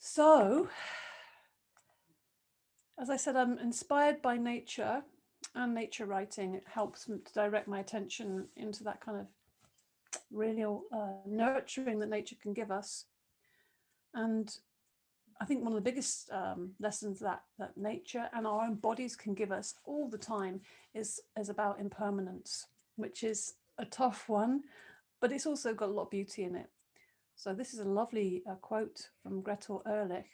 So, as I said, I'm inspired by nature and nature writing. It helps to direct my attention into that kind of real nurturing that nature can give us. And I think one of the biggest lessons that nature and our own bodies can give us all the time is about impermanence, which is a tough one, but it's also got a lot of beauty in it. So this is a lovely quote from Gretel Ehrlich,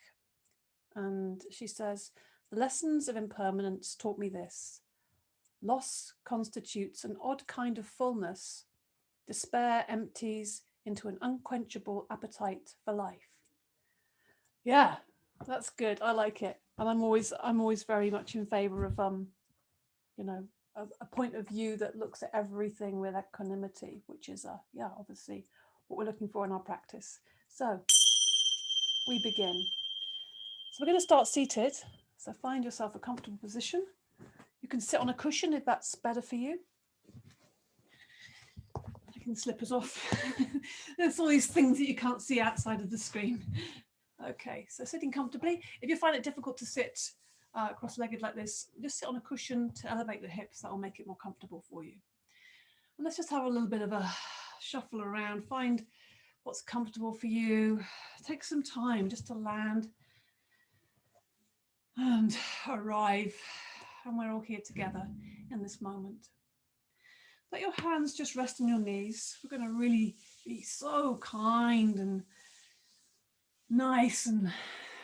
and she says, "The lessons of impermanence taught me this. Loss constitutes an odd kind of fullness. Despair empties into an unquenchable appetite for life." Yeah, that's good. I like it, and I'm always very much in favour of you know, a point of view that looks at everything with equanimity, which is obviously what we're looking for in our practice. So we begin. So we're going to start seated. So find yourself a comfortable position. You can sit on a cushion if that's better for you. Taking the slippers off. There's all these things that you can't see outside of the screen. Okay, so sitting comfortably. If you find it difficult to sit cross-legged like this, just sit on a cushion to elevate the hips. That will make it more comfortable for you. And let's just have a little bit of a shuffle around. Find what's comfortable for you. Take some time just to land and arrive. And we're all here together in this moment. Let your hands just rest on your knees. We're going to really be so kind and nice and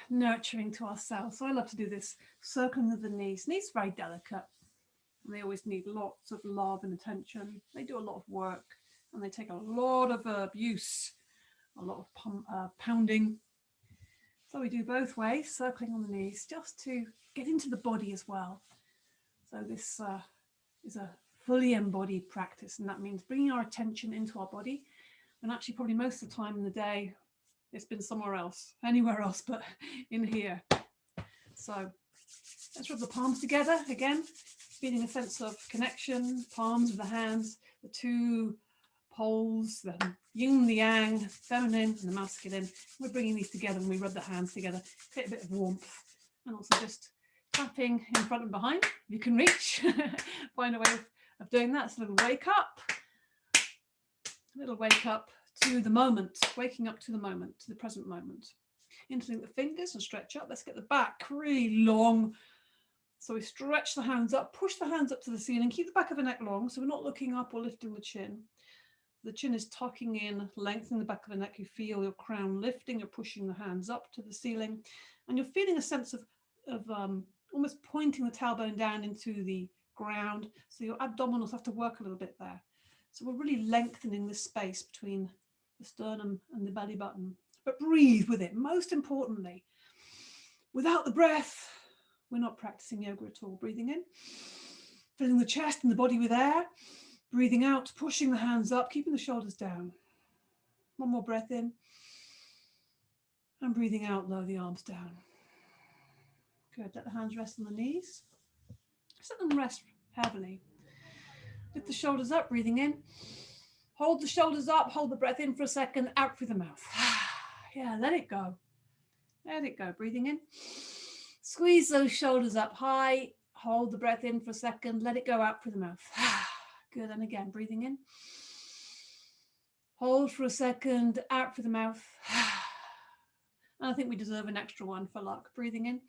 nurturing to ourselves. So I love to do this circling of the knees. Knees are very delicate and they always need lots of love and attention. They do a lot of work and they take a lot of abuse, a lot of pounding. So we do both ways, circling on the knees, just to get into the body as well. So this is a fully embodied practice, and that means bringing our attention into our body. And actually probably most of the time in the day it's been somewhere else, anywhere else but in here. So let's rub the palms together again, feeling a sense of connection. Palms of the hands, the two poles, the yin, the yang, feminine and the masculine. We're bringing these together when we rub the hands together, create a bit of warmth, and also just tapping in front and behind. You can reach, find a way of doing that. It's a little wake up, to the moment, waking up to the moment, to the present moment. Interlink the fingers and stretch up. Let's get the back really long. So we stretch the hands up, push the hands up to the ceiling, keep the back of the neck long, so we're not looking up or lifting the chin. The chin is tucking in, lengthening the back of the neck. You feel your crown lifting, you're pushing the hands up to the ceiling, and you're feeling a sense of almost pointing the tailbone down into the ground. So your abdominals have to work a little bit there. So we're really lengthening the space between the sternum and the belly button. But breathe with it. Most importantly, without the breath, we're not practicing yoga at all. Breathing in, filling the chest and the body with air. Breathing out, pushing the hands up, keeping the shoulders down. One more breath in. And breathing out, lower the arms down. Good. Let the hands rest on the knees. Just let them rest heavily. Lift the shoulders up, breathing in. Hold the shoulders up, hold the breath in for a second, out through the mouth. Yeah, let it go. Let it go. Breathing in. Squeeze those shoulders up high. Hold the breath in for a second, let it go out through the mouth. Good. And again, breathing in. Hold for a second, out through the mouth. And I think we deserve an extra one for luck. Breathing in.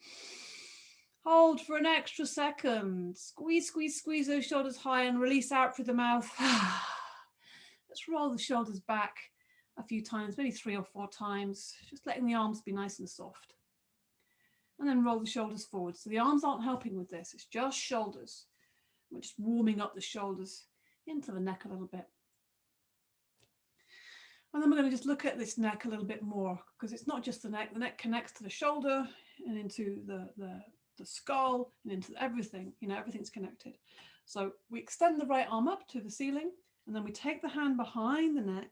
Hold for an extra second. Squeeze, squeeze, squeeze those shoulders high and release out through the mouth. Let's roll the shoulders back a few times, maybe 3 or 4 times, just letting the arms be nice and soft. And then roll the shoulders forward. So the arms aren't helping with this, it's just shoulders. We're just warming up the shoulders into the neck a little bit. And then we're going to just look at this neck a little bit more, because it's not just the neck connects to the shoulder and into the skull and into everything, everything's connected. So we extend the right arm up to the ceiling, and then we take the hand behind the neck.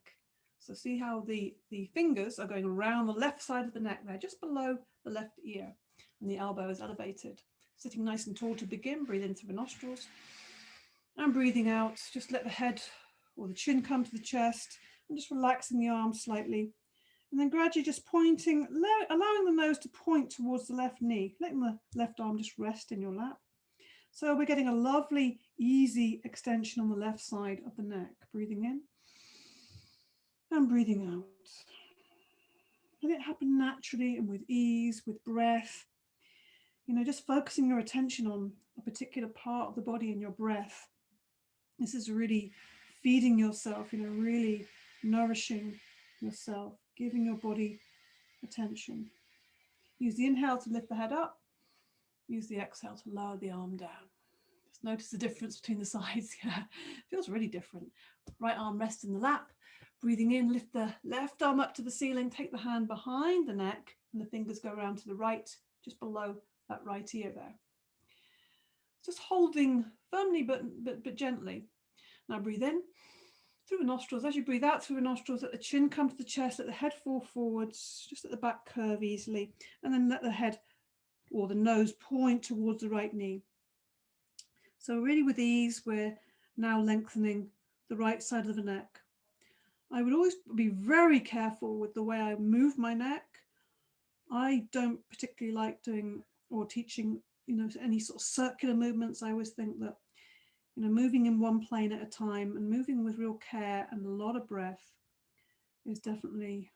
So see how the fingers are going around the left side of the neck there, just below the left ear, and the elbow is elevated. Sitting nice and tall to begin, breathe in through the nostrils, and breathing out, just let the head or the chin come to the chest, and just relaxing the arms slightly, And then gradually just pointing, allowing the nose to point towards the left knee, letting the left arm just rest in your lap. So we're getting a lovely, easy extension on the left side of the neck. Breathing in and breathing out. Let it happen naturally and with ease, with breath. You know, just focusing your attention on a particular part of the body and your breath. This is really feeding yourself, you know, really nourishing yourself, giving your body attention. Use the inhale to lift the head up. Use the exhale to lower the arm down. Just notice the difference between the sides. Yeah, feels really different. Right arm rest in the lap. Breathing in, lift the left arm up to the ceiling. Take the hand behind the neck and the fingers go around to the right, just below that right ear there. Just holding firmly but gently. Now breathe in through the nostrils. As you breathe out through the nostrils, let the chin come to the chest, let the head fall forwards, just let the back curve easily, and then let the head or the nose point towards the right knee. So really with ease, we're now lengthening the right side of the neck. I would always be very careful with the way I move my neck. I don't particularly like doing or teaching, you know, any sort of circular movements. I always think that, you know, moving in one plane at a time and moving with real care and a lot of breath is definitely,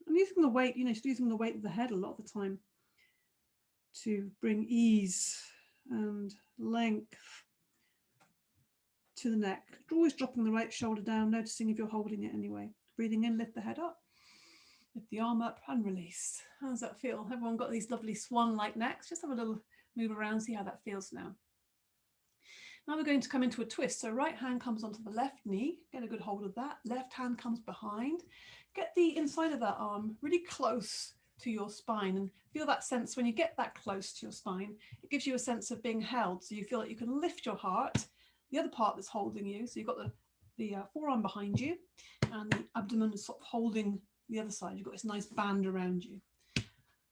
and using the weight, you know, using the weight of the head a lot of the time to bring ease and length to the neck. Always dropping the right shoulder down, noticing if you're holding it anyway. Breathing in, lift the head up, lift the arm up and release. How does that feel? Everyone got these lovely swan-like necks? Just have a little move around, see how that feels now. Now we're going to come into a twist. So right hand comes onto the left knee, get a good hold of that. Left hand comes behind. Get the inside of that arm really close to your spine and feel that sense when you get that close to your spine. It gives you a sense of being held. So you feel like you can lift your heart, the other part that's holding you. So you've got the forearm behind you and the abdomen is sort of holding the other side. You've got this nice band around you.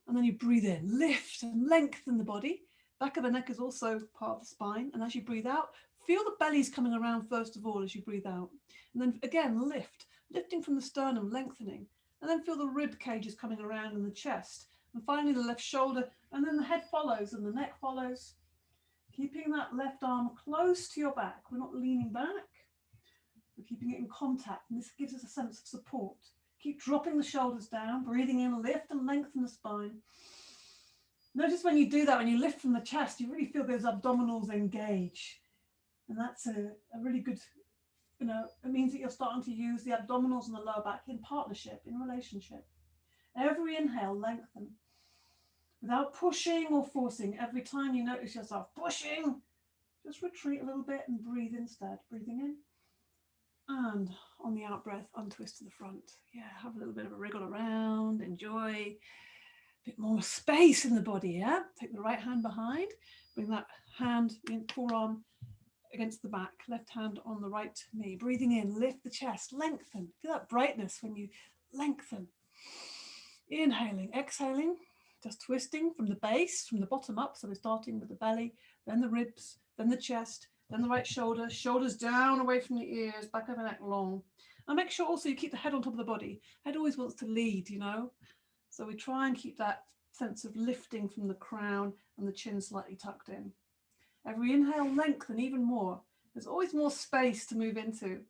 And then you breathe in, lift and lengthen the body. Back of the neck is also part of the spine. And as you breathe out, feel the bellies coming around first of all as you breathe out. And then again, lifting from the sternum, lengthening. And then feel the rib cages coming around in the chest. And finally the left shoulder. And then the head follows and the neck follows. Keeping that left arm close to your back. We're not leaning back. We're keeping it in contact. And this gives us a sense of support. Keep dropping the shoulders down, breathing in, lift and lengthen the spine. Notice when you do that, when you lift from the chest, you really feel those abdominals engage. And that's a really good, you know, it means that you're starting to use the abdominals and the lower back in partnership, in relationship. Every inhale, lengthen. Without pushing or forcing, every time you notice yourself pushing, just retreat a little bit and breathe instead. Breathing in. And on the out breath, untwist to the front. Yeah, have a little bit of a wriggle around, enjoy a bit more space in the body, yeah? Take the right hand behind, bring that hand, forearm against the back, left hand on the right knee. Breathing in, lift the chest, lengthen. Feel that brightness when you lengthen. Inhaling, exhaling, just twisting from the base, from the bottom up. So we're starting with the belly, then the ribs, then the chest, then the right shoulder, shoulders down away from the ears, back of the neck long. And make sure also you keep the head on top of the body. Head always wants to lead, you know. So we try and keep that sense of lifting from the crown and the chin slightly tucked in. Every inhale, lengthen even more. There's always more space to move into.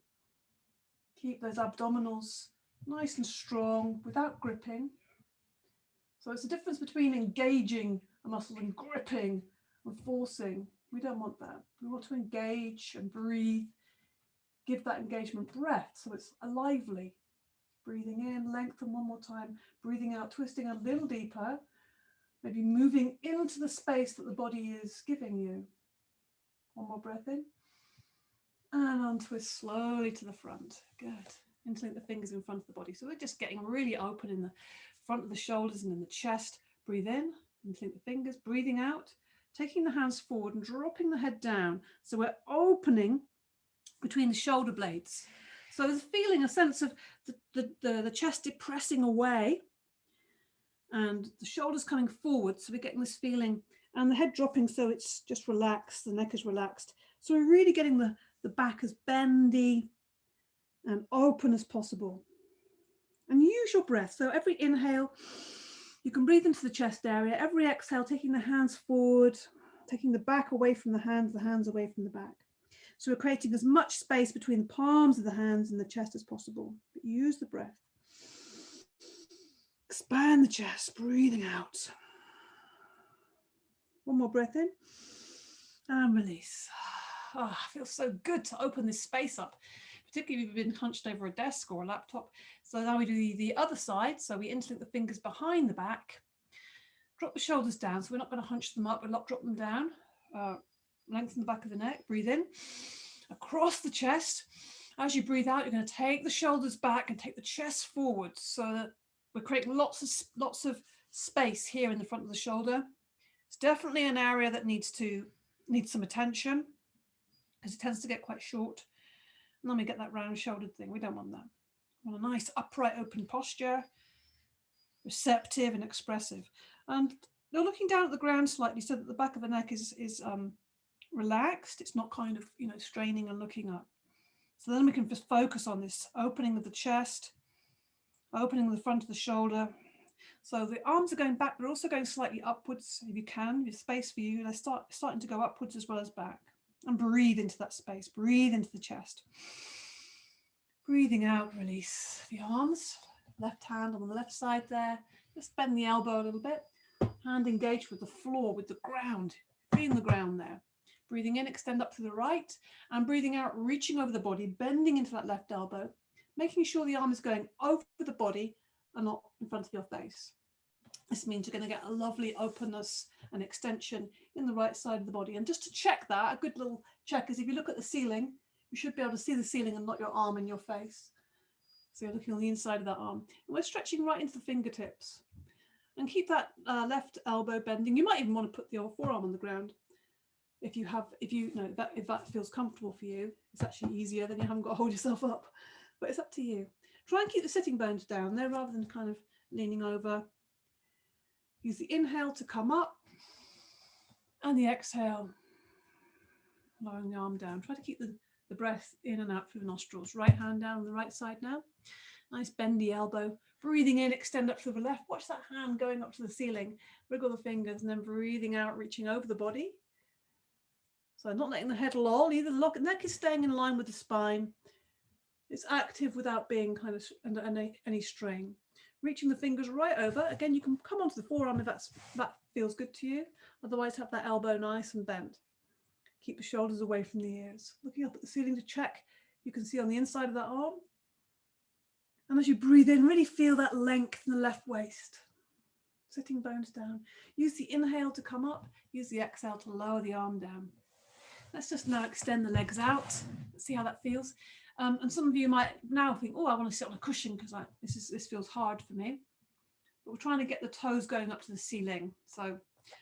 Keep those abdominals nice and strong without gripping. So it's the difference between engaging a muscle and gripping and forcing. We don't want that. We want to engage and breathe. Give that engagement breath so it's lively. Breathing in, lengthen one more time. Breathing out, twisting a little deeper. Maybe moving into the space that the body is giving you. One more breath in. And untwist slowly to the front. Good. Interlink the fingers in front of the body. So we're just getting really open in the front of the shoulders and in the chest. Breathe in, interlink the fingers. Breathing out, taking the hands forward and dropping the head down. So we're opening between the shoulder blades. So there's a sense of the chest depressing away and the shoulders coming forward. So we're getting this feeling and the head dropping so it's just relaxed, the neck is relaxed. So we're really getting the back as bendy and open as possible. And use your breath. So every inhale, you can breathe into the chest area. Every exhale, taking the hands forward, taking the back away from the hands away from the back. So we're creating as much space between the palms of the hands and the chest as possible. But use the breath. Expand the chest, breathing out. One more breath in and release. Oh, it feels so good to open this space up, particularly if you've been hunched over a desk or a laptop. So now we do the other side. So we interlink the fingers behind the back, drop the shoulders down. So we're not going to hunch them up, we'll not drop them down. Lengthen the back of the neck, breathe in, across the chest. As you breathe out, you're going to take the shoulders back and take the chest forward, so that we're creating lots of space here in the front of the shoulder. It's definitely an area that needs some attention, because it tends to get quite short. And then we get that round shouldered thing. We don't want that. We want a nice upright open posture, receptive and expressive. And you're looking down at the ground slightly so that the back of the neck is relaxed. It's not kind of, straining and looking up. So then we can just focus on this opening of the chest, opening the front of the shoulder. So the arms are going back, but also going slightly upwards if you can. There's space for you. They're starting to go upwards as well as back. And breathe into that space. Breathe into the chest. Breathing out, release the arms. Left hand on the left side there. Just bend the elbow a little bit. Hand engaged with the floor, with the ground. Feeling the ground there. Breathing in, extend up to the right, and breathing out, reaching over the body, bending into that left elbow, making sure the arm is going over the body and not in front of your face. This means you're going to get a lovely openness and extension in the right side of the body. And just to check that, a good little check is if you look at the ceiling, you should be able to see the ceiling and not your arm in your face. So you're looking on the inside of that arm. And we're stretching right into the fingertips. And keep that left elbow bending. You might even want to put your forearm on the ground. If that feels comfortable for you. It's actually easier, then you haven't got to hold yourself up. But it's up to you. Try and keep the sitting bones down there rather than kind of leaning over. Use the inhale to come up and the exhale, lowering the arm down. Try to keep the breath in and out through the nostrils. Right hand down on the right side now. Nice bendy elbow. Breathing in, extend up to the left. Watch that hand going up to the ceiling. Wriggle the fingers and then breathing out, reaching over the body. So not letting the head loll either. The neck is staying in line with the spine. It's active without being kind of under any strain. Reaching the fingers right over. Again, you can come onto the forearm if that feels good to you. Otherwise, have that elbow nice and bent. Keep the shoulders away from the ears. Looking up at the ceiling to check. You can see on the inside of that arm. And as you breathe in, really feel that length in the left waist. Sitting bones down. Use the inhale to come up. Use the exhale to lower the arm down. Let's just now extend the legs out. Let's see how that feels. And some of you might now think, oh, I want to sit on a cushion because this feels hard for me. But we're trying to get the toes going up to the ceiling. So,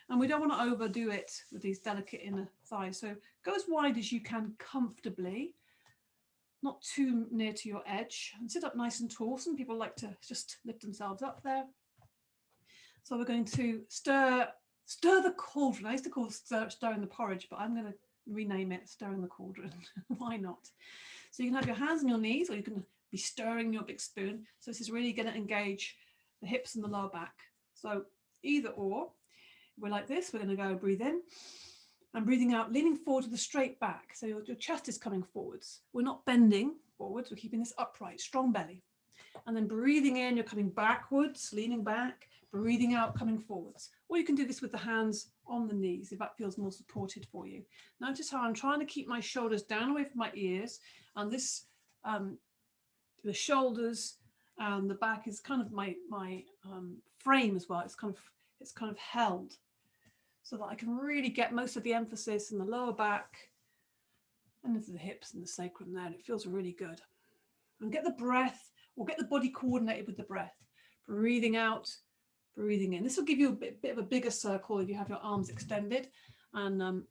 and we don't want to overdo it with these delicate inner thighs. So go as wide as you can comfortably, not too near to your edge, and sit up nice and tall. Some people like to just lift themselves up there. So we're going to stir the cauldron. I used to call it stirring the porridge, but I'm going to rename it stirring the cauldron. Why not? So you can have your hands on your knees, or you can be stirring your big spoon. So this is really going to engage the hips and the lower back. So either or. We're like this. We're going to go breathe in and breathing out, leaning forward to the straight back. So your chest is coming forwards. We're not bending forwards. We're keeping this upright, strong belly. And then breathing in, you're coming backwards, leaning back, breathing out, coming forwards. Or you can do this with the hands on the knees if that feels more supported for you. Notice how I'm trying to keep my shoulders down away from my ears, and this, the shoulders and the back is kind of my frame as well. It's kind of held so that I can really get most of the emphasis in the lower back and into the hips and the sacrum there. And it feels really good. And get the breath, or get the body coordinated with the breath. Breathing out, breathing in. This will give you a bit of a bigger circle if you have your arms extended, and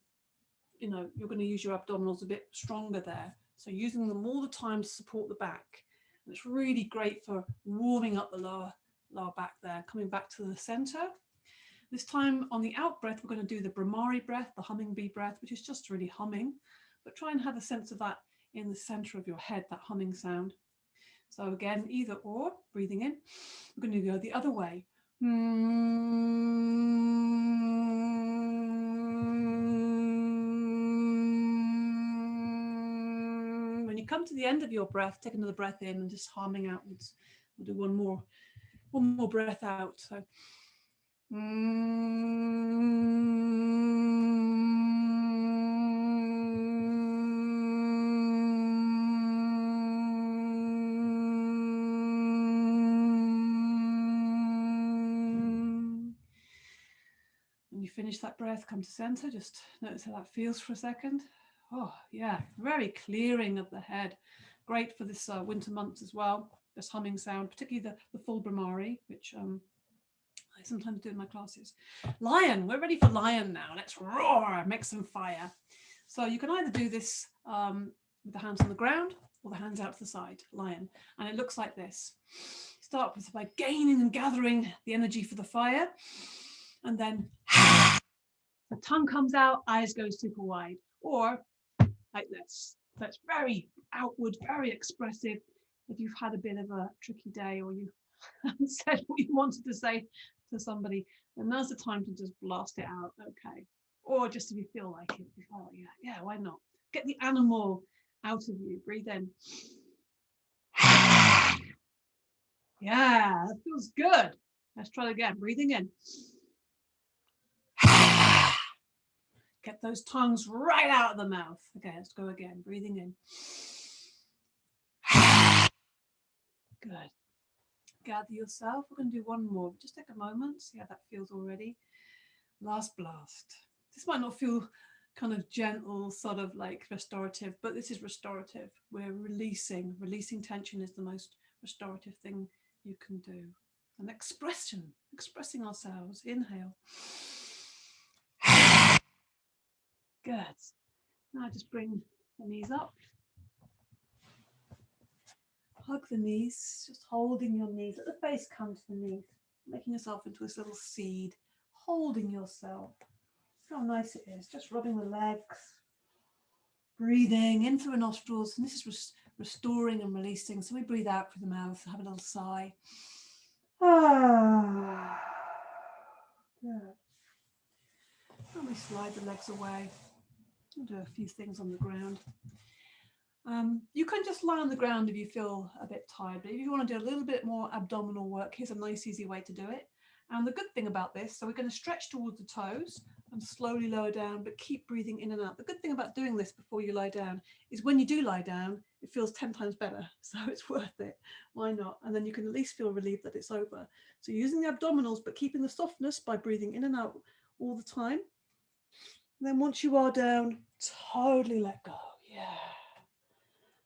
you're going to use your abdominals a bit stronger there. So using them all the time to support the back. And it's really great for warming up the lower back there. Coming back to the center. This time on the out breath, we're going to do the Brahmari breath, the hummingbee breath, which is just really humming. But try and have a sense of that in the center of your head, that humming sound. So again, either or, breathing in. We're going to go the other way. When you come to the end of your breath, take another breath in and just humming outwards. We'll do one more breath out. So when you finish that breath, come to center. Just notice how that feels for a second. Oh, yeah, very clearing of the head. Great for this winter months as well. This humming sound, particularly the full Brahmari, which I sometimes do in my classes. Lion, we're ready for lion now. Let's roar, make some fire. So you can either do this with the hands on the ground or the hands out to the side, lion. And it looks like this. Start with by gaining and gathering the energy for the fire. And then the tongue comes out, eyes go super wide. Or like this. So it's very outward, very expressive. If you've had a bit of a tricky day or you haven't said what you wanted to say to somebody, then now's the time to just blast it out. Okay. Or just if you feel like it, oh yeah, why not? Get the animal out of you. Breathe in. Yeah, that feels good. Let's try it again. Breathing in. Get those tongues right out of the mouth. Okay, let's go again. Breathing in. Good. Gather yourself. We're going to do one more. Just take a moment. See how that feels already. Last blast. This might not feel kind of gentle, sort of like restorative, but this is restorative. We're releasing. Releasing tension is the most restorative thing you can do. And expressing ourselves. Inhale. Good. Now just bring the knees up. Hug the knees, just holding your knees. Let the face come to the knees, making yourself into this little seed, holding yourself. See how nice it is, just rubbing the legs, breathing in through the nostrils, and this is restoring and releasing. So we breathe out through the mouth, have a little sigh. Ah, good. And we slide the legs away. We'll do a few things on the ground. You can just lie on the ground if you feel a bit tired, but if you want to do a little bit more abdominal work, here's a nice easy way to do it. And the good thing about this, so we're going to stretch towards the toes and slowly lower down, but keep breathing in and out. The good thing about doing this before you lie down is when you do lie down, it feels 10 times better. So it's worth it. Why not? And then you can at least feel relieved that it's over. So using the abdominals, but keeping the softness by breathing in and out all the time. And then once you are down, totally let go. Yeah.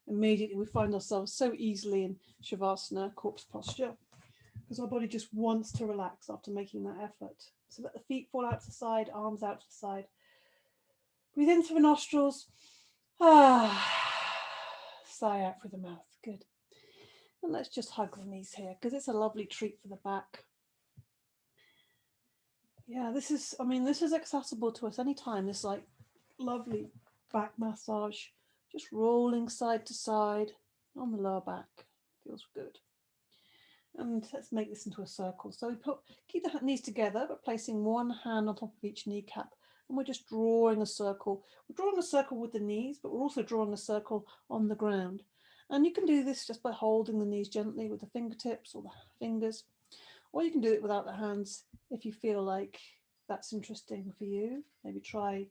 Immediately we find ourselves so easily in Shavasana, corpse posture, because our body just wants to relax after making that effort. So let the feet fall out to the side, arms out to the side. Breathe in through the nostrils. Sigh out through the mouth. Good. And let's just hug the knees here, because it's a lovely treat for the back. Yeah, this is accessible to us anytime. This like lovely back massage. Just rolling side to side on the lower back. Feels good. And let's make this into a circle. So we keep the knees together, but placing one hand on top of each kneecap. And we're just drawing a circle. We're drawing a circle with the knees, but we're also drawing a circle on the ground. And you can do this just by holding the knees gently with the fingertips or the fingers. Or you can do it without the hands if you feel like that's interesting for you. Maybe try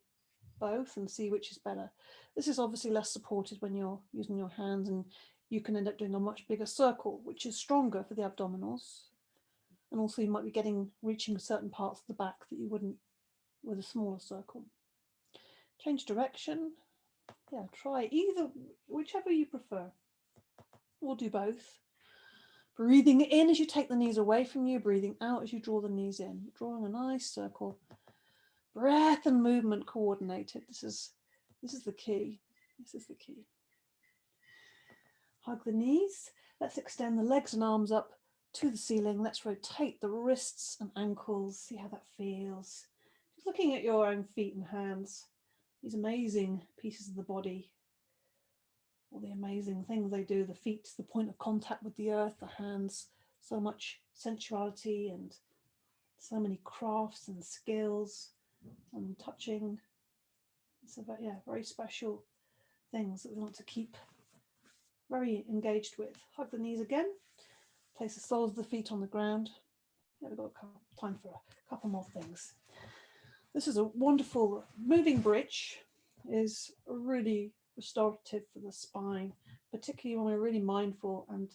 both and see which is better. This is obviously less supported when you're using your hands, and you can end up doing a much bigger circle, which is stronger for the abdominals. And also you might be reaching certain parts of the back that you wouldn't with a smaller circle. Change direction. Yeah, try whichever you prefer. We'll do both. Breathing in as you take the knees away from you, breathing out as you draw the knees in, drawing a nice circle. Breath and movement coordinated. This is the key. This is the key. Hug the knees. Let's extend the legs and arms up to the ceiling. Let's rotate the wrists and ankles. See how that feels. Just looking at your own feet and hands. These amazing pieces of the body. all the amazing things they do. The feet, the point of contact with the earth, the hands, so much sensuality and so many crafts and skills and touching. So yeah, very special things that we want to keep very engaged with. Hug the knees again. Place the soles of the feet on the ground. Yeah, we've got time for a couple more things. This is a wonderful moving bridge. Is really restorative for the spine, particularly when we're really mindful and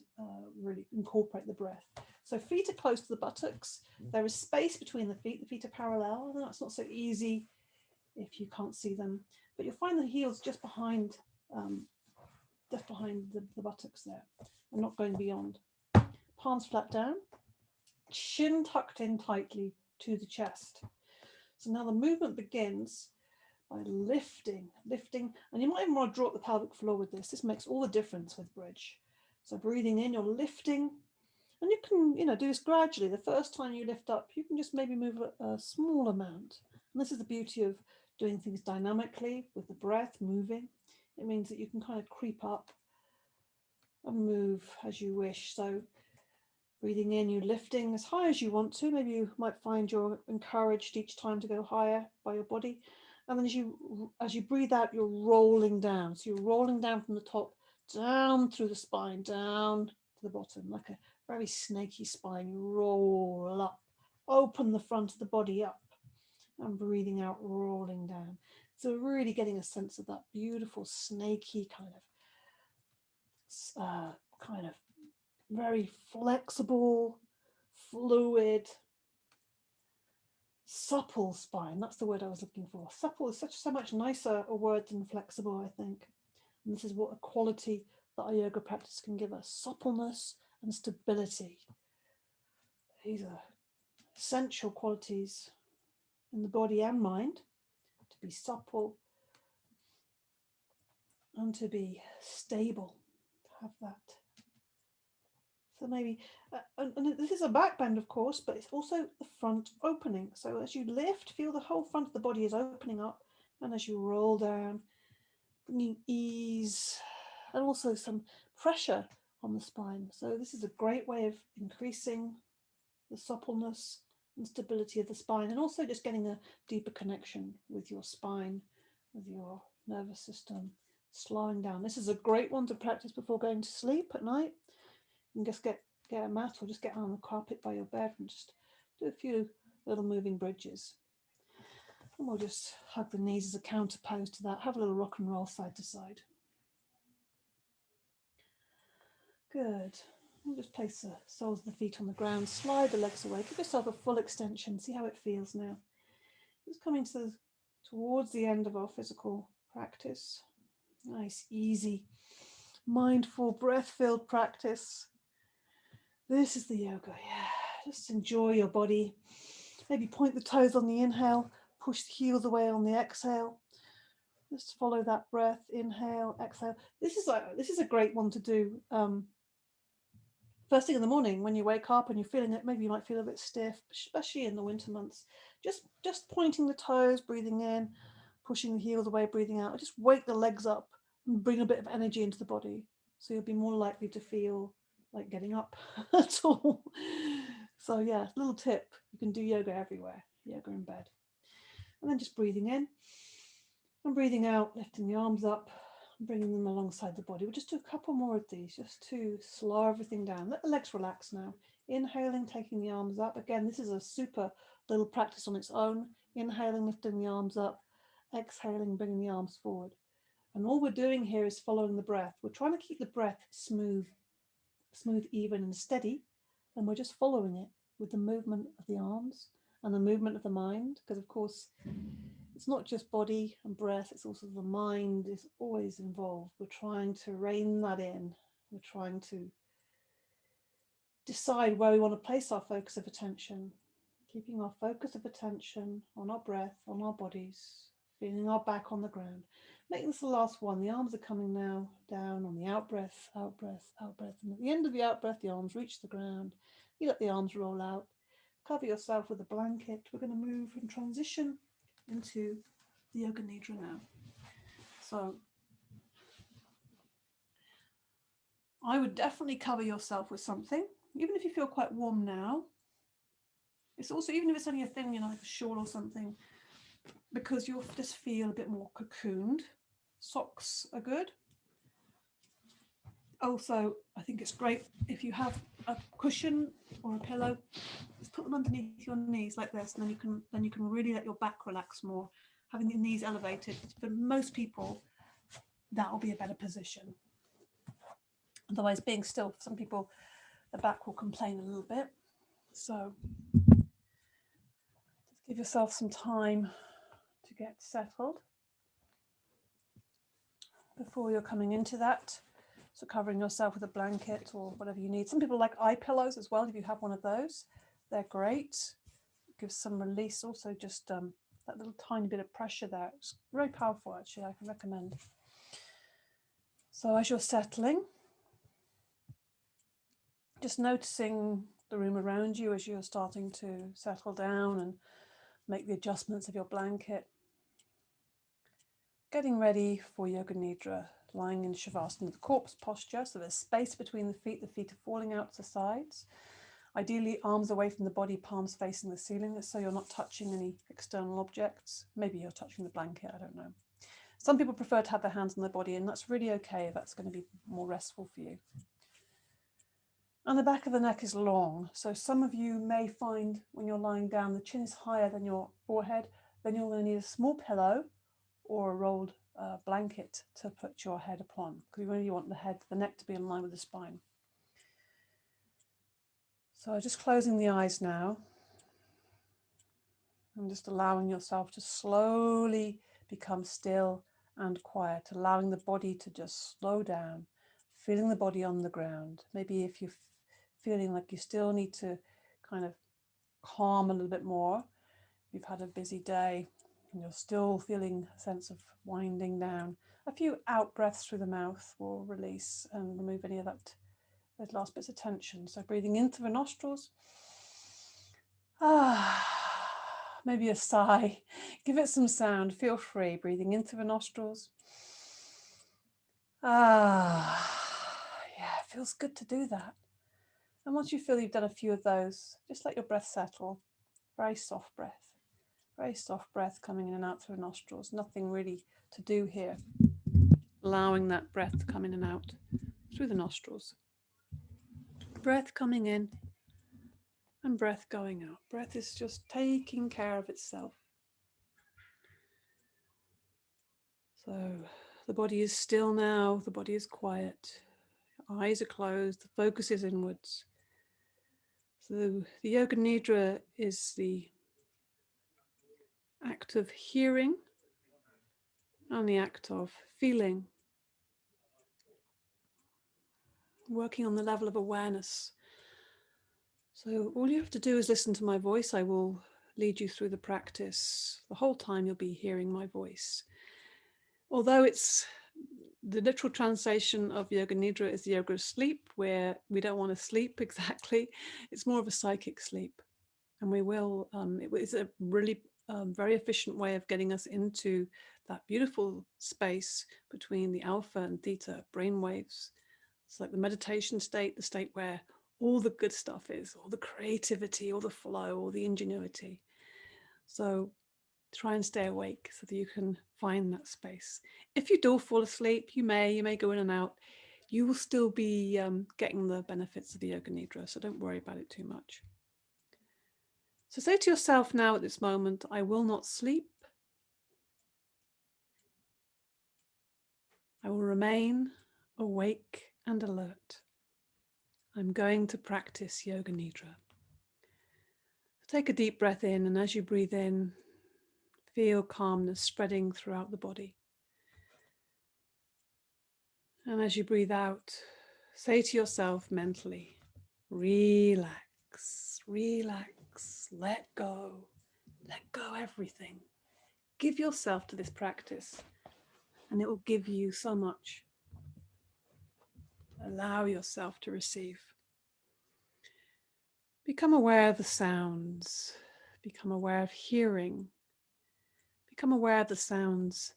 really incorporate the breath. So feet are close to the buttocks. There is space between the feet. The feet are parallel, and that's not so easy if you can't see them. But you'll find the heels just behind the buttocks there, and not going beyond. Palms flat down, chin tucked in tightly to the chest. So now the movement begins by lifting, and you might even want to drop the pelvic floor with this. This makes all the difference with bridge. So breathing in, you're lifting, and you can, do this gradually. The first time you lift up, you can just maybe move a small amount. And this is the beauty of doing things dynamically with the breath moving. It means that you can kind of creep up and move as you wish. So breathing in, you're lifting as high as you want to. Maybe you might find you're encouraged each time to go higher by your body. And then as you breathe out, you're rolling down. So you're rolling down from the top, down through the spine, down to the bottom, like a very snaky spine. You roll up, open the front of the body up, and breathing out, rolling down. So really getting a sense of that beautiful snaky kind of very flexible, fluid, supple spine. That's the word I was looking for. Supple is so much nicer a word than flexible, I think. And this is what a quality that our yoga practice can give us: suppleness and stability. These are essential qualities in the body and mind, to be supple and to be stable, to have that. So maybe, and this is a back bend, of course, but it's also the front opening. So as you lift, feel the whole front of the body is opening up. And as you roll down, bringing ease and also some pressure on the spine. So this is a great way of increasing the suppleness and stability of the spine, and also just getting a deeper connection with your spine, with your nervous system, slowing down. This is a great one to practice before going to sleep at night. You can just get a mat or just get on the carpet by your bed and just do a few little moving bridges. And we'll just hug the knees as a counterpose to that. Have a little rock and roll side to side. Good. We'll just place the soles of the feet on the ground, slide the legs away, give yourself a full extension, see how it feels now. Just coming towards the end of our physical practice. Nice, easy, mindful, breath-filled practice. This is the yoga, yeah. Just enjoy your body. Maybe point the toes on the inhale, push the heels away on the exhale. Just follow that breath, inhale, exhale. This is a great one to do first thing in the morning when you wake up and you're feeling it. Maybe you might feel a bit stiff, especially in the winter months. Just pointing the toes, breathing in, pushing the heels away, breathing out. Just wake the legs up and bring a bit of energy into the body, so you'll be more likely to feel like getting up at all. So yeah, little tip: you can do yoga everywhere, yoga in bed. And then just breathing in and breathing out, lifting the arms up, bringing them alongside the body. We'll just do a couple more of these, just to slow everything down. Let the legs relax now. Inhaling, taking the arms up. Again, this is a super little practice on its own. Inhaling, lifting the arms up. Exhaling, bringing the arms forward. And all we're doing here is following the breath. We're trying to keep the breath smooth, even and steady. And we're just following it with the movement of the arms and the movement of the mind. Because of course, it's not just body and breath, it's also the mind is always involved. We're trying to rein that in. We're trying to decide where we want to place our focus of attention, keeping our focus of attention on our breath, on our bodies, feeling our back on the ground. Making this the last one. The arms are coming now down on the out breath, out breath, out breath. And at the end of the out breath, the arms reach the ground. You let the arms roll out. Cover yourself with a blanket. We're going to move and transition into the Yoga Nidra now. So I would definitely cover yourself with something, even if you feel quite warm now. It's also, even if it's only a thing, like a shawl or something, because you'll just feel a bit more cocooned. Socks are good. Also, I think it's great if you have a cushion or a pillow, just put them underneath your knees like this, and then you can really let your back relax more. Having your knees elevated, for most people, that will be a better position. Otherwise, being still, for some people, the back will complain a little bit. So just give yourself some time to get settled before you're coming into that. So covering yourself with a blanket or whatever you need. Some people like eye pillows as well. If you have one of those, they're great. It gives some release. Also, just that little tiny bit of pressure there. It's very powerful, actually. I can recommend. So as you're settling, just noticing the room around you as you're starting to settle down and make the adjustments of your blanket. Getting ready for Yoga Nidra, lying in Shavasana, the corpse posture, so there's space between the feet are falling out to the sides. Ideally, arms away from the body, palms facing the ceiling, so you're not touching any external objects. Maybe you're touching the blanket, I don't know. Some people prefer to have their hands on their body, and that's really okay if that's going to be more restful for you. And the back of the neck is long, so some of you may find when you're lying down, the chin is higher than your forehead, then you're going to need a small pillow or a rolled blanket to put your head upon, because you really want the neck to be in line with the spine. So just closing the eyes now and just allowing yourself to slowly become still and quiet, allowing the body to just slow down, feeling the body on the ground. Maybe if you're feeling like you still need to kind of calm a little bit more, you've had a busy day and you're still feeling a sense of winding down, a few out breaths through the mouth will release and remove any of that, those last bits of tension. So breathing in through the nostrils, maybe a sigh, give it some sound, feel free, breathing in through the nostrils. Yeah, it feels good to do that. And once you feel you've done a few of those, just let your breath settle. Very soft breath. Very soft breath coming in and out through the nostrils. Nothing really to do here. Allowing that breath to come in and out through the nostrils. Breath coming in and breath going out. Breath is just taking care of itself. So the body is still now. The body is quiet. Your eyes are closed. The focus is inwards. So the Yoga Nidra is the act of hearing and the act of feeling, working on the level of awareness. So all you have to do is listen to my voice. I will lead you through the practice. The whole time you'll be hearing my voice. Although it's the literal translation of Yoga Nidra is the yoga of sleep, where we don't want to sleep exactly. It's more of a psychic sleep. And we will, it's a really very efficient way of getting us into that beautiful space between the alpha and theta brainwaves. It's like the meditation state, the state where all the good stuff is, all the creativity, all the flow, all the ingenuity. So try and stay awake so that you can find that space. If you do fall asleep, you may go in and out. You will still be getting the benefits of the Yoga Nidra, so don't worry about it too much. So say to yourself now at this moment, I will not sleep. I will remain awake and alert. I'm going to practice Yoga Nidra. Take a deep breath in, and as you breathe in, feel calmness spreading throughout the body. And as you breathe out, say to yourself mentally, relax, relax, let go everything. Give yourself to this practice, and it will give you so much. Allow yourself to receive. Become aware of the sounds. Become aware of hearing. Become aware of the sounds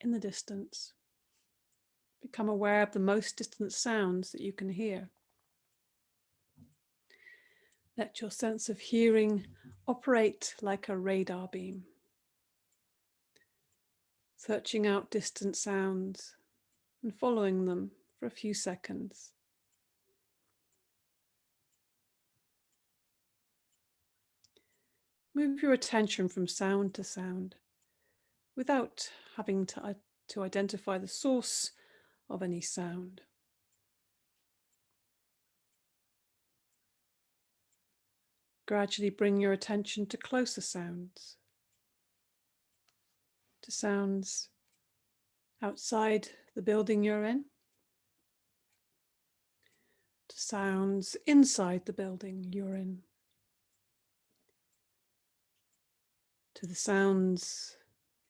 in the distance. Become aware of the most distant sounds that you can hear. Let your sense of hearing operate like a radar beam, searching out distant sounds and following them for a few seconds. Move your attention from sound to sound without having to identify the source of any sound. Gradually bring your attention to closer sounds, to sounds outside the building you're in, to sounds inside the building you're in, to the sounds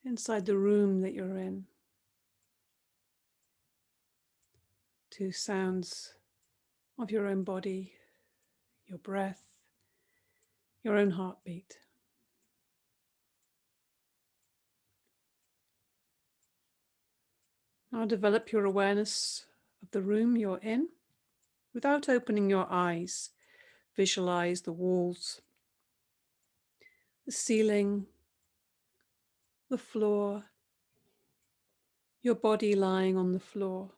inside the room that you're in, to sounds of your own body, your breath, your own heartbeat. Now develop your awareness of the room you're in without opening your eyes. Visualize the walls, the ceiling, the floor, your body lying on the floor.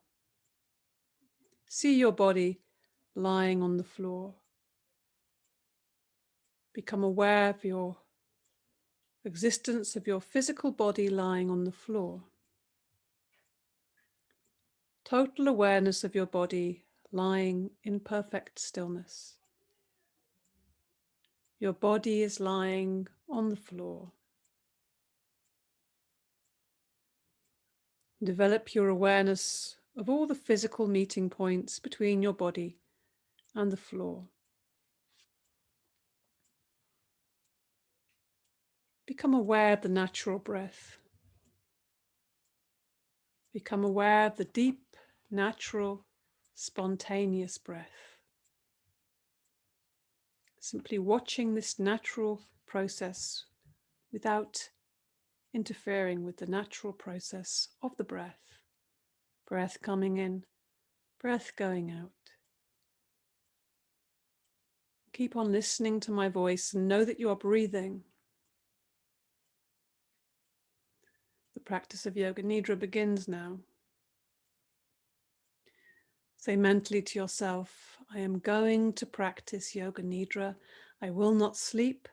See your body lying on the floor. Become aware of your existence of your physical body lying on the floor. Total awareness of your body lying in perfect stillness. Your body is lying on the floor. Develop your awareness of all the physical meeting points between your body and the floor. Become aware of the natural breath. Become aware of the deep, natural, spontaneous breath. Simply watching this natural process without interfering with the natural process of the breath. Breath coming in, breath going out. Keep on listening to my voice and know that you are breathing. The practice of Yoga Nidra begins now. Say mentally to yourself, I am going to practice Yoga Nidra. I will not sleep.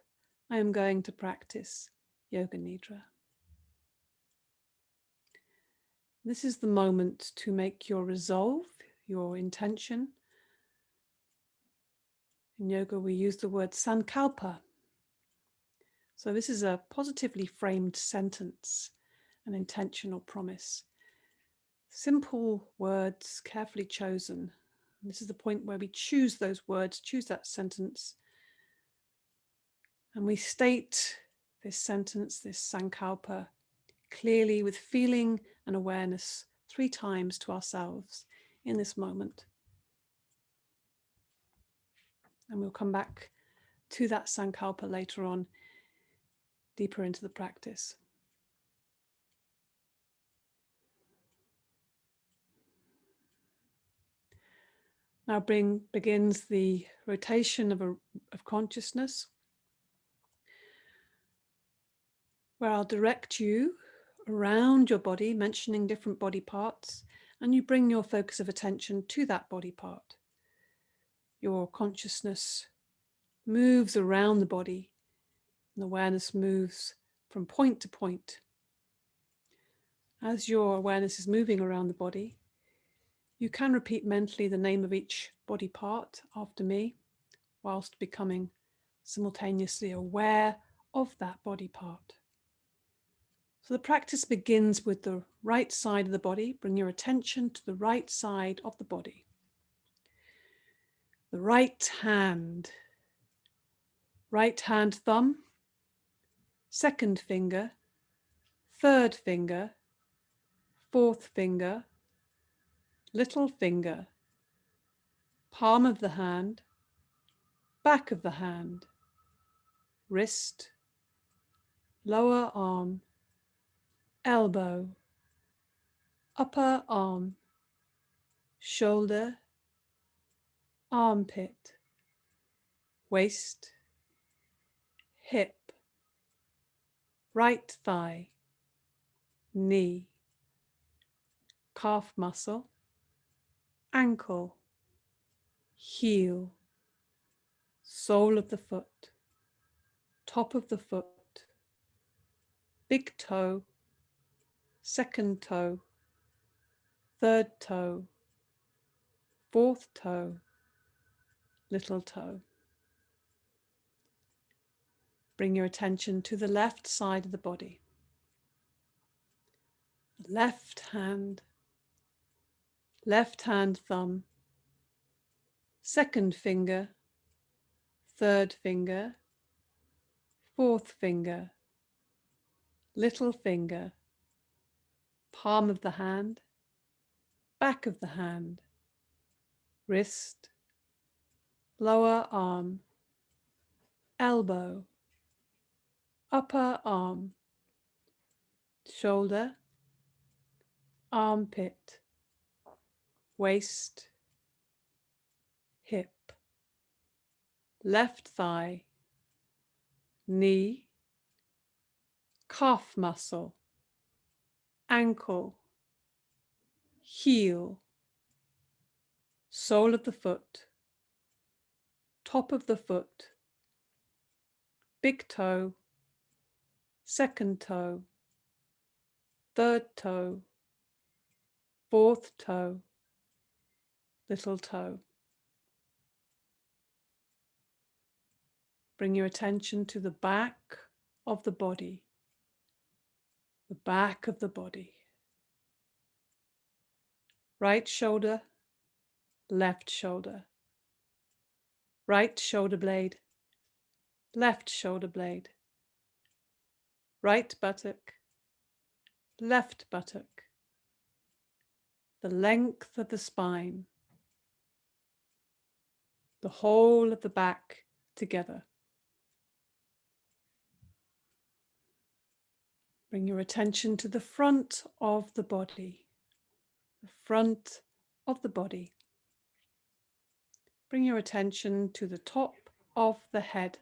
I am going to practice Yoga Nidra. This is the moment to make your resolve, your intention. In yoga, we use the word sankalpa. So this is a positively framed sentence, an intentional promise. Simple words, carefully chosen. And this is the point where we choose those words, choose that sentence, and we state this sentence, this sankalpa, clearly with feeling and awareness 3 times to ourselves in this moment. And we'll come back to that sankalpa later on, deeper into the practice. Now begins the rotation of consciousness, where I'll direct you around your body, mentioning different body parts, and you bring your focus of attention to that body part. Your consciousness moves around the body, and awareness moves from point to point. As your awareness is moving around the body, you can repeat mentally the name of each body part after me, whilst becoming simultaneously aware of that body part. So the practice begins with the right side of the body. Bring your attention to the right side of the body. The right hand thumb, second finger, third finger, fourth finger, little finger, palm of the hand, back of the hand, wrist, lower arm, elbow, upper arm, shoulder, armpit, waist, hip, right thigh, knee, calf muscle, ankle, heel, sole of the foot, top of the foot, big toe, second toe, third toe, fourth toe, little toe. Bring your attention to the left side of the body. Left hand thumb, second finger, third finger, fourth finger, little finger, palm of the hand, back of the hand, wrist, lower arm, elbow, upper arm, shoulder, armpit, waist, hip, left thigh, knee, calf muscle, ankle, heel, sole of the foot, top of the foot, big toe, second toe, third toe, fourth toe, little toe. Bring your attention to the back of the body, the back of the body. Right shoulder, left shoulder, right shoulder blade, left shoulder blade, right buttock, left buttock, the length of the spine, the whole of the back together. Bring your attention to the front of the body, the front of the body. Bring your attention to the top of the head.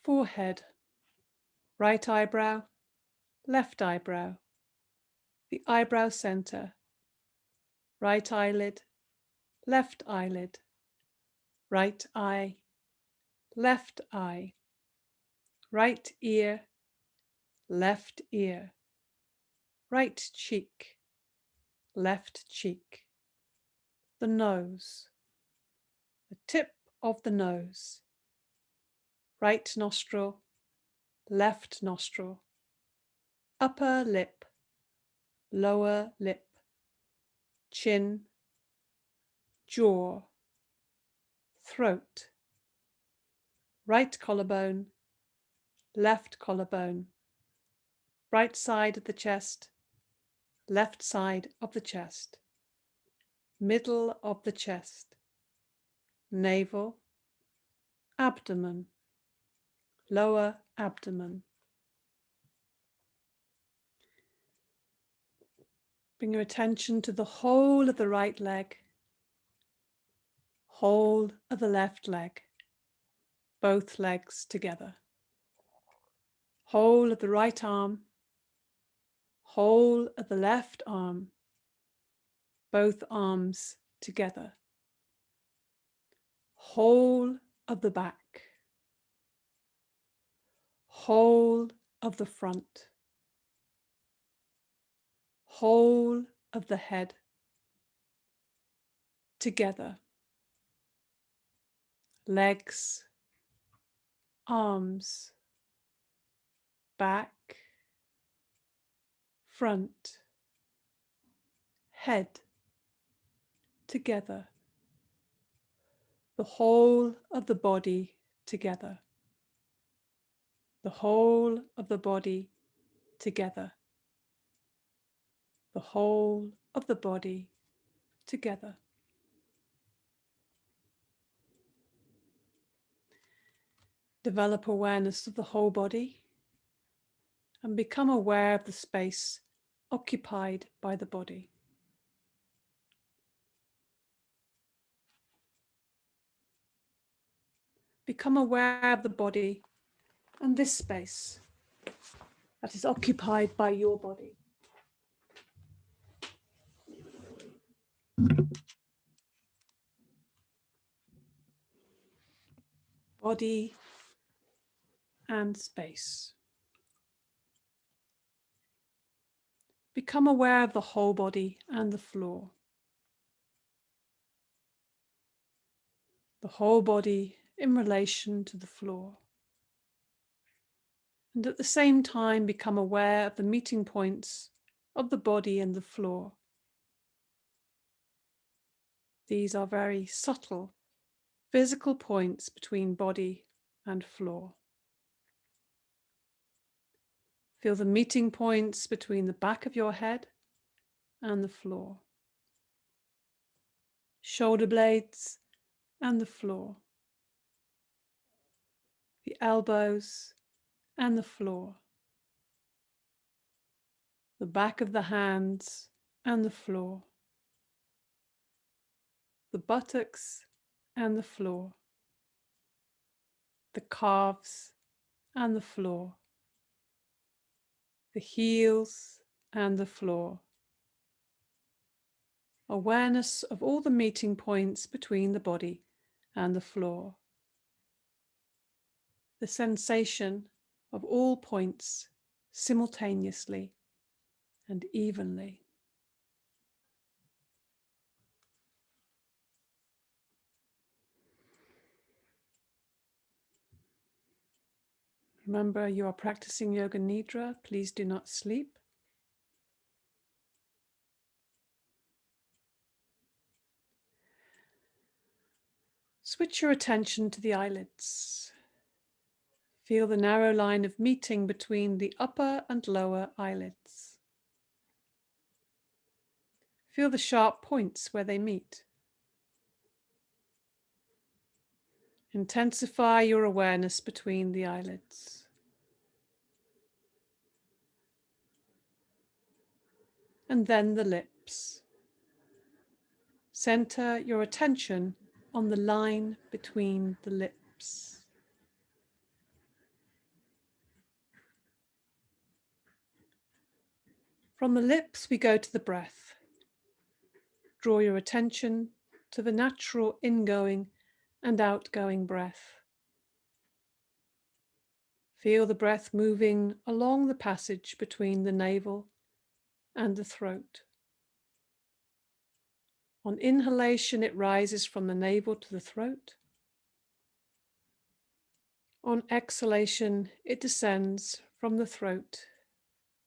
Forehead, right eyebrow, left eyebrow, the eyebrow center, right eyelid, left eyelid, right eye, left eye, right ear, left ear, right cheek, left cheek, the nose, the tip of the nose, right nostril, left nostril, upper lip, lower lip, chin, jaw, throat, right collarbone, left collarbone, right side of the chest, left side of the chest, middle of the chest, navel, abdomen, lower abdomen. Bring your attention to the whole of the right leg, whole of the left leg, both legs together, whole of the right arm, whole of the left arm, both arms together, whole of the back, whole of the front, whole of the head, together, legs, arms, back, front, head, together, the whole of the body together, the whole of the body together. the whole of the body together. Develop awareness of the whole body and become aware of the space occupied by the body. Become aware of the body and this space that is occupied by your body. Body and space. Become aware of the whole body and the floor. The whole body in relation to the floor. And at the same time become aware of the meeting points of the body and the floor. These are very subtle physical points between body and floor. Feel the meeting points between the back of your head and the floor. Shoulder blades and the floor. The elbows and the floor. The back of the hands and the floor. The buttocks and the floor. The calves and the floor. The heels and the floor. Awareness of all the meeting points between the body and the floor. The sensation of all points simultaneously and evenly. Remember, you are practicing Yoga Nidra. Please do not sleep. Switch your attention to the eyelids. Feel the narrow line of meeting between the upper and lower eyelids. Feel the sharp points where they meet. Intensify your awareness between the eyelids. And then the lips. Center your attention on the line between the lips. From the lips, we go to the breath. Draw your attention to the natural ingoing and outgoing breath. Feel the breath moving along the passage between the navel and the throat. On inhalation, it rises from the navel to the throat. On exhalation, it descends from the throat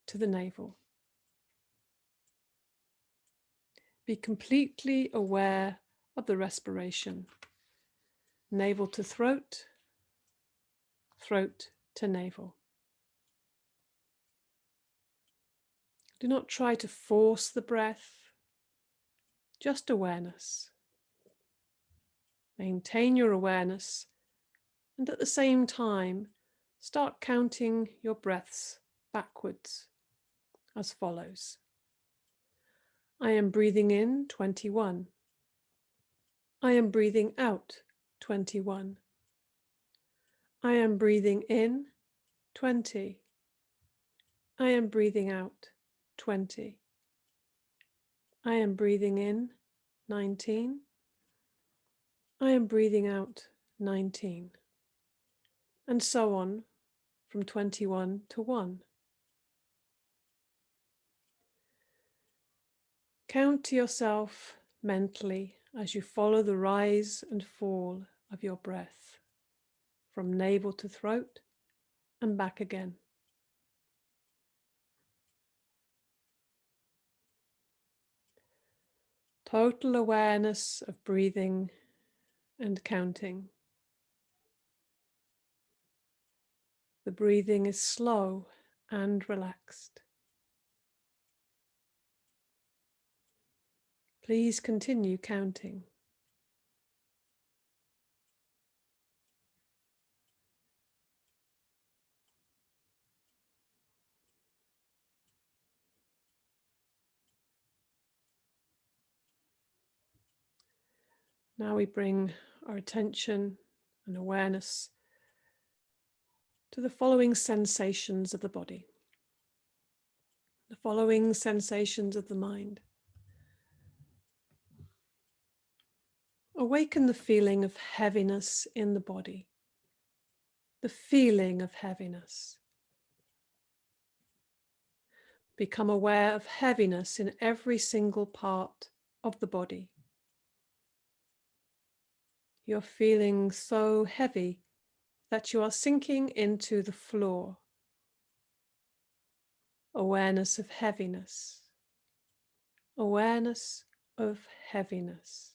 to the navel. Be completely aware of the respiration. Navel to throat, throat to navel. Do not try to force the breath, just awareness. Maintain your awareness and at the same time start counting your breaths backwards as follows. I am breathing in 21. I am breathing out 21. I am breathing in 20. I am breathing out 20. I am breathing in 19. I am breathing out 19. And so on from 21 to 1. Count to yourself mentally as you follow the rise and fall of your breath from navel to throat and back again. Total awareness of breathing and counting. The breathing is slow and relaxed. Please continue counting. Now we bring our attention and awareness to the following sensations of the body, the following sensations of the mind. Awaken the feeling of heaviness in the body, the feeling of heaviness. Become aware of heaviness in every single part of the body. You're feeling so heavy that you are sinking into the floor. Awareness of heaviness. Awareness of heaviness.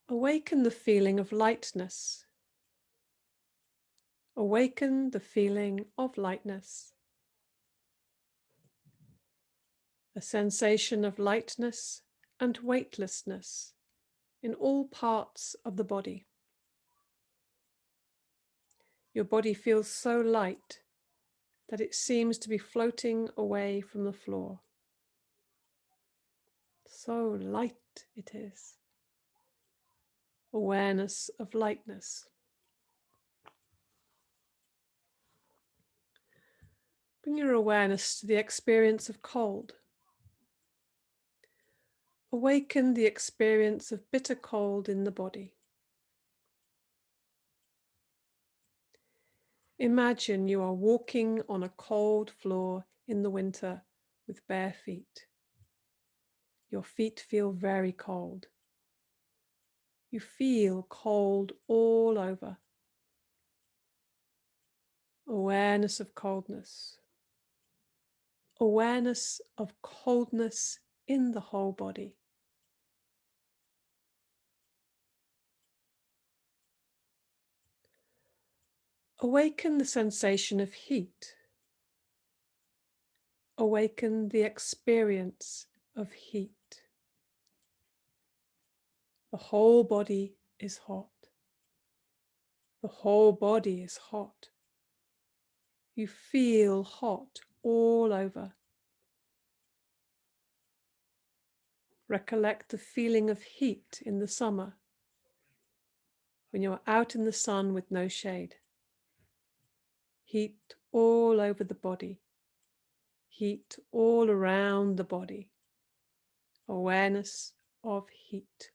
Awaken the feeling of lightness. Awaken the feeling of lightness. A sensation of lightness and weightlessness in all parts of the body. Your body feels so light that it seems to be floating away from the floor. So light it is. Awareness of lightness. Bring your awareness to the experience of cold. Awaken the experience of bitter cold in the body. Imagine you are walking on a cold floor in the winter with bare feet. Your feet feel very cold. You feel cold all over. Awareness of coldness. Awareness of coldness in the whole body. Awaken the sensation of heat. Awaken the experience of heat. The whole body is hot. The whole body is hot. You feel hot all over. Recollect the feeling of heat in the summer, when you're out in the sun with no shade. Heat all over the body. Heat all around the body. Awareness of heat.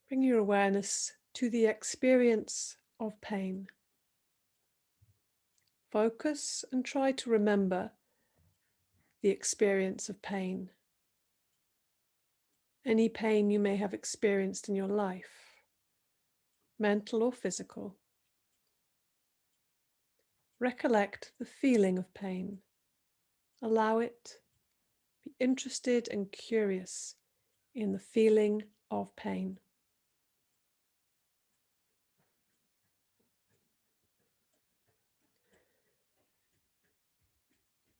Bring your awareness to the experience of pain. Focus and try to remember the experience of pain. Any pain you may have experienced in your life, mental or physical. Recollect the feeling of pain. Allow it. Be interested and curious in the feeling of pain.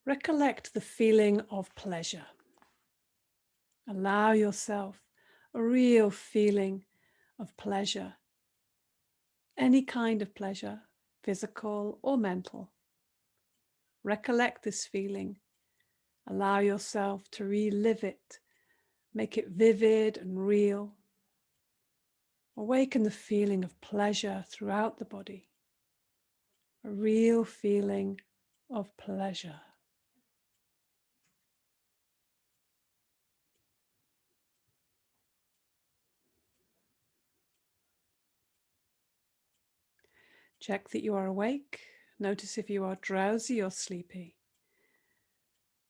Recollect the feeling of pleasure. Allow yourself a real feeling of pleasure. Any kind of pleasure, physical or mental. Recollect this feeling. Allow yourself to relive it. Make it vivid and real. Awaken the feeling of pleasure throughout the body. A real feeling of pleasure. Check that you are awake. Notice if you are drowsy or sleepy.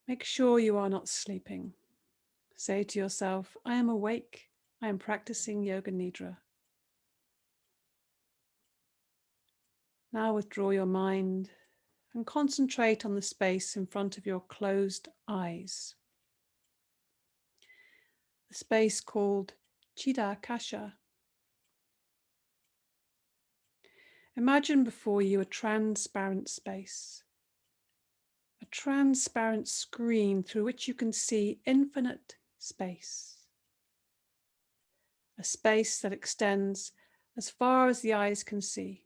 Make sure you are not sleeping. Say to yourself, I am awake. I am practicing Yoga Nidra. Now withdraw your mind and concentrate on the space in front of your closed eyes. The space called Chidakasha. Imagine before you a transparent space, a transparent screen through which you can see infinite space, a space that extends as far as the eyes can see.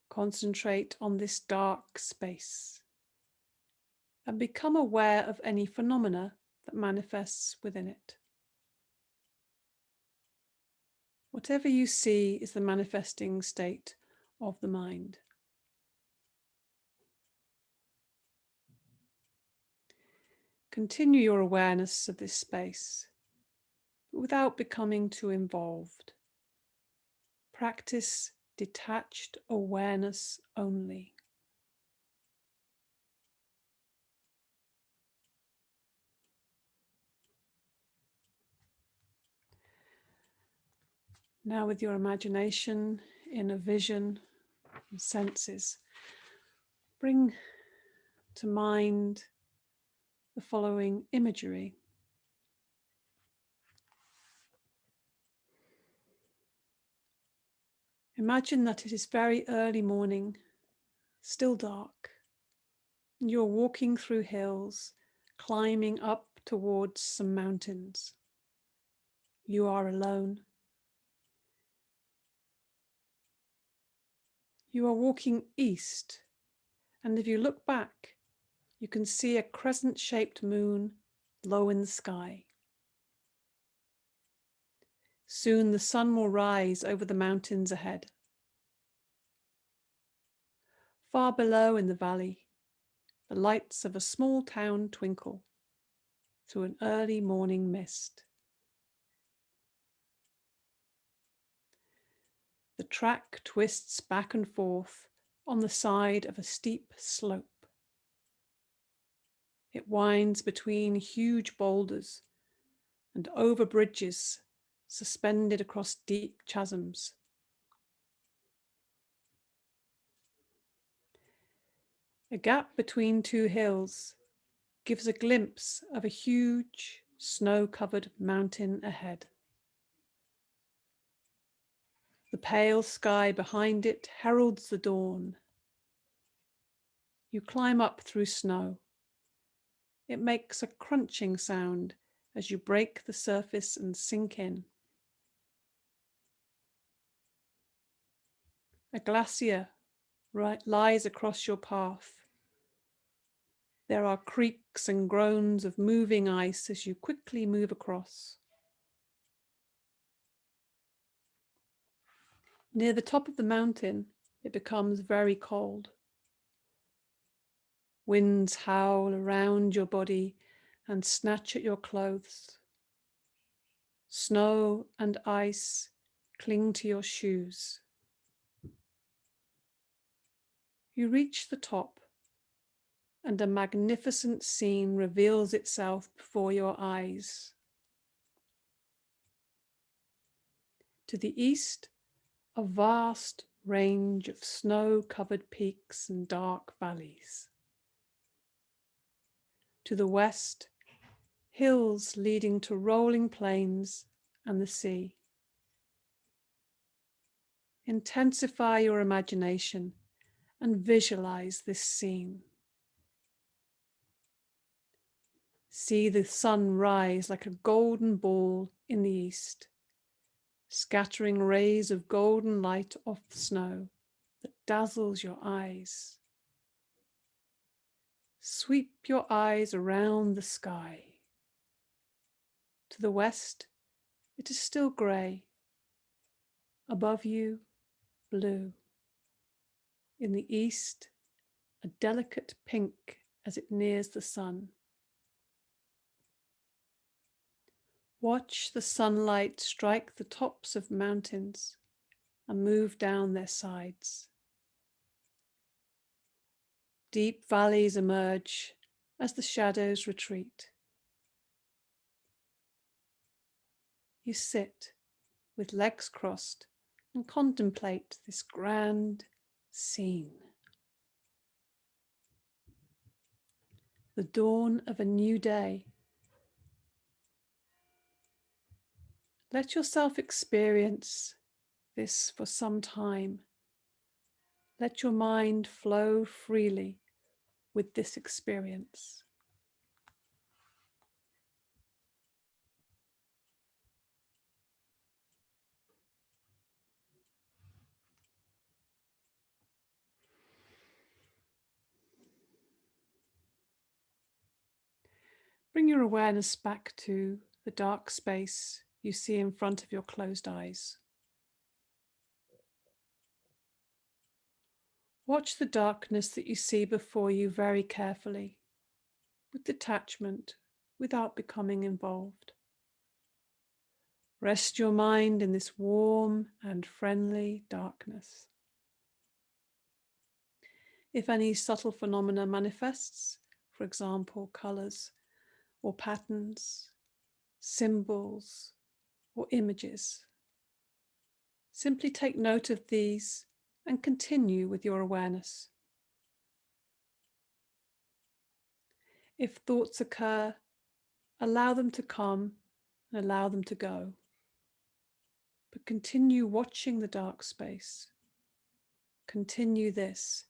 Concentrate on this dark space and become aware of any phenomena that manifests within it. Whatever you see is the manifesting state of the mind. Continue your awareness of this space, but without becoming too involved. Practice detached awareness only. Now, with your imagination, inner vision, and senses, bring to mind the following imagery. Imagine that it is very early morning, still dark, and you're walking through hills, climbing up towards some mountains. You are alone. You are walking east, and if you look back, you can see a crescent-shaped moon low in the sky. Soon the sun will rise over the mountains ahead. Far below in the valley, the lights of a small town twinkle through an early morning mist. The track twists back and forth on the side of a steep slope. It winds between huge boulders and over bridges suspended across deep chasms. A gap between two hills gives a glimpse of a huge snow-covered mountain ahead. The pale sky behind it heralds the dawn. You climb up through snow. It makes a crunching sound as you break the surface and sink in. A glacier lies across your path. There are creaks and groans of moving ice as you quickly move across. Near the top of the mountain, it becomes very cold. Winds howl around your body and snatch at your clothes. Snow and ice cling to your shoes. You reach the top, and a magnificent scene reveals itself before your eyes. To the east, a vast range of snow-covered peaks and dark valleys. To the west, hills leading to rolling plains and the sea. Intensify your imagination and visualize this scene. See the sun rise like a golden ball in the east, scattering rays of golden light off the snow that dazzles your eyes. Sweep your eyes around the sky. To the west, it is still grey. Above you, blue. In the east, a delicate pink as it nears the sun. Watch the sunlight strike the tops of mountains and move down their sides. Deep valleys emerge as the shadows retreat. You sit with legs crossed and contemplate this grand seen. The dawn of a new day. Let yourself experience this for some time. Let your mind flow freely with this experience. Bring your awareness back to the dark space you see in front of your closed eyes. Watch the darkness that you see before you very carefully, with detachment, without becoming involved. Rest your mind in this warm and friendly darkness. If any subtle phenomena manifests, for example, colors or patterns, symbols or images, simply take note of these and continue with your awareness. If thoughts occur, allow them to come and allow them to go. But continue watching the dark space. Continue this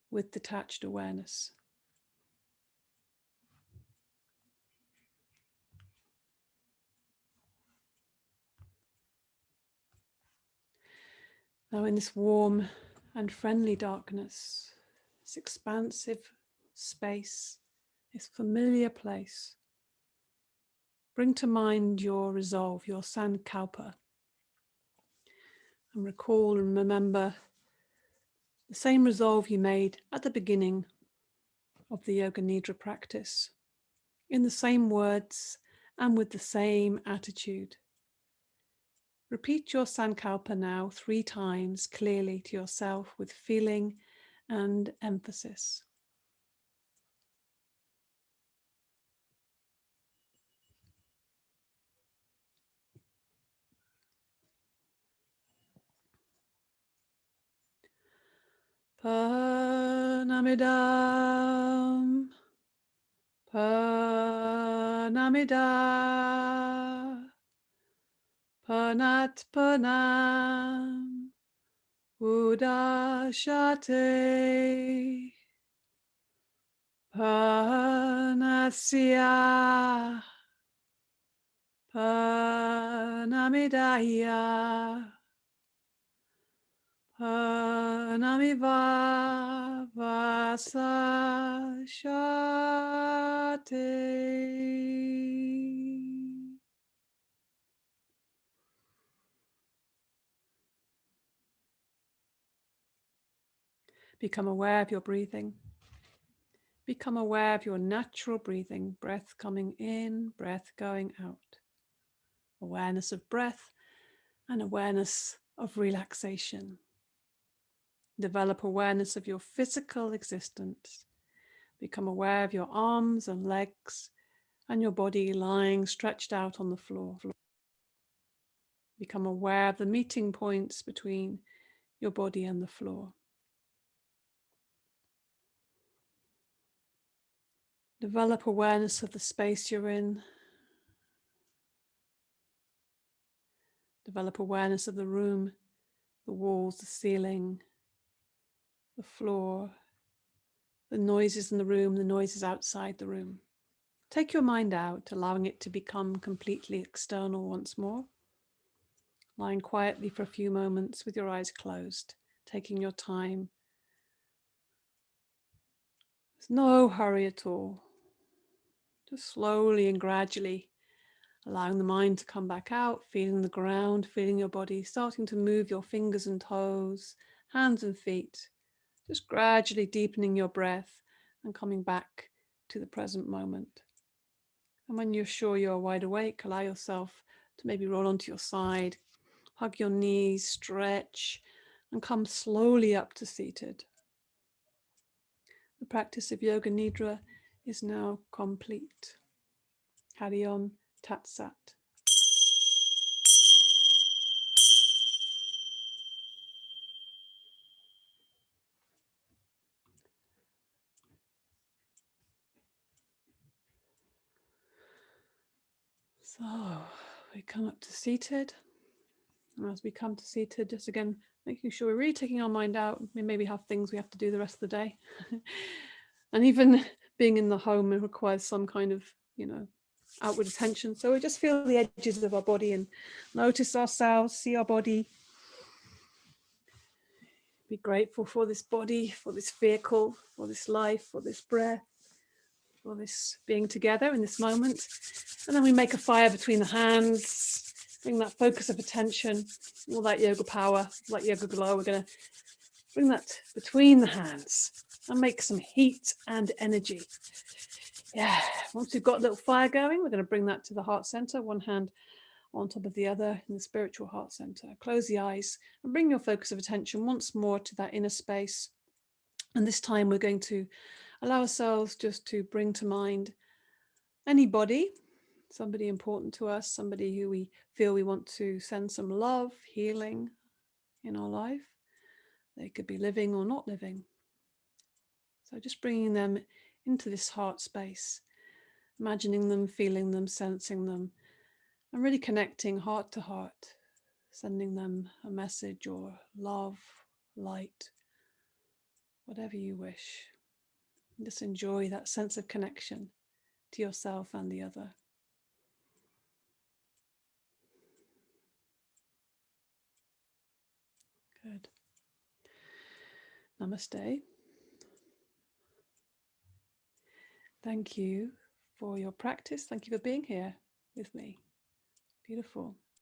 with detached awareness. Now, in this warm and friendly darkness, this expansive space, this familiar place, bring to mind your resolve, your sankalpa, and recall and remember the same resolve you made at the beginning of the Yoga Nidra practice, in the same words and with the same attitude. Repeat your sankalpa now 3 times clearly to yourself with feeling and emphasis. Pranamidam, Pranamida, Panat Panam, Udashate, Panasya, Panamidaya, Panamiva Vasashate. Become aware of your breathing. Become aware of your natural breathing, breath coming in, breath going out. Awareness of breath and awareness of relaxation. Develop awareness of your physical existence. Become aware of your arms and legs and your body lying stretched out on the floor. Become aware of the meeting points between your body and the floor. Develop awareness of the space you're in. Develop awareness of the room, the walls, the ceiling, the floor, the noises in the room, the noises outside the room. Take your mind out, allowing it to become completely external once more. Lying quietly for a few moments with your eyes closed, taking your time. There's no hurry at all. Just slowly and gradually allowing the mind to come back out, feeling the ground, feeling your body, starting to move your fingers and toes, hands and feet, just gradually deepening your breath and coming back to the present moment. And when you're sure you're wide awake, allow yourself to maybe roll onto your side, hug your knees, stretch, and come slowly up to seated. The practice of Yoga Nidra is now complete. Hari Om Tat Sat. So we come up to seated. And as we come to seated, just again, making sure we're really taking our mind out. We maybe have things we have to do the rest of the day. And even being in the home, it requires some kind of, outward attention. So we just feel the edges of our body and notice ourselves, see our body. Be grateful for this body, for this vehicle, for this life, for this breath, for this being together in this moment. And then we make a fire between the hands, bring that focus of attention, all that yoga power, that yoga glow. We're going to bring that between the hands and make some heat and energy. Yeah, once we've got a little fire going, we're going to bring that to the heart center, one hand on top of the other in the spiritual heart center. Close the eyes and bring your focus of attention once more to that inner space. And this time we're going to allow ourselves just to bring to mind anybody, somebody important to us, somebody who we feel we want to send some love, healing in our life. They could be living or not living. So just bringing them into this heart space, imagining them, feeling them, sensing them, and really connecting heart to heart, sending them a message or love, light, whatever you wish. And just enjoy that sense of connection to yourself and the other. Good. Namaste. Thank you for your practice. Thank you for being here with me. Beautiful.